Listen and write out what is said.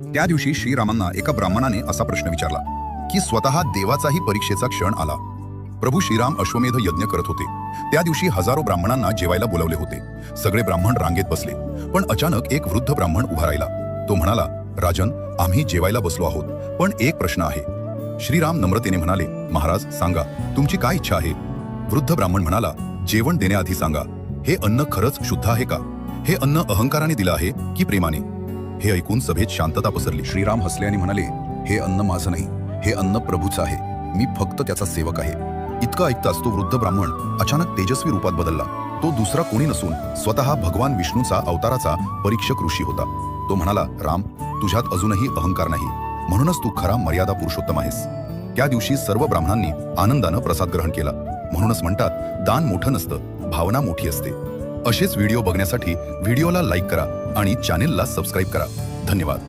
त्या दिवशी श्रीरामांना एका ब्राह्मणाने असा प्रश्न विचारला की स्वतः देवाचाही परीक्षेचा क्षण आला. प्रभू श्रीराम अश्वमेध यज्ञ करत होते. त्या दिवशी हजारो ब्राह्मणांना जेवायला बोलवले होते. सगळे ब्राह्मण रांगेत बसले. पण अचानक एक वृद्ध ब्राह्मण उभा राहिला. तो म्हणाला, राजन, आम्ही जेवायला बसलो आहोत, पण एक प्रश्न आहे. श्रीराम नम्रतेने म्हणाले, महाराज, सांगा, तुमची काय इच्छा आहे? वृद्ध ब्राह्मण म्हणाला, जेवण देण्याआधी सांगा, हे अन्न खरंच शुद्ध आहे का? हे अन्न अहंकाराने दिलं आहे की प्रेमाने? हे ऐकून सभेत शांतता पसरली. श्रीराम हसले आणि म्हणाले, हे अन्न माझं नाही, हे अन्न प्रभूचं आहे. मी फक्त त्याचा सेवक आहे. इतकं ऐकताच तो वृद्ध ब्राह्मण अचानक तेजस्वी रूपात बदलला. तो दुसरा कोणी नसून स्वतः भगवान विष्णूचा अवताराचा परीक्षक ऋषी होता. तो म्हणाला, राम, तुझ्यात अजूनही अहंकार नाही, म्हणूनच तू खरा मर्यादा पुरुषोत्तम आहेस. त्या दिवशी सर्व ब्राह्मणांनी आनंदानं प्रसाद ग्रहण केला. म्हणूनच म्हणतात, दान मोठं नसतं, भावना मोठी असते. असेच व्हिडिओ बघण्यासाठी व्हिडिओला लाईक करा आणि चॅनेलला सबस्क्राईब करा. धन्यवाद.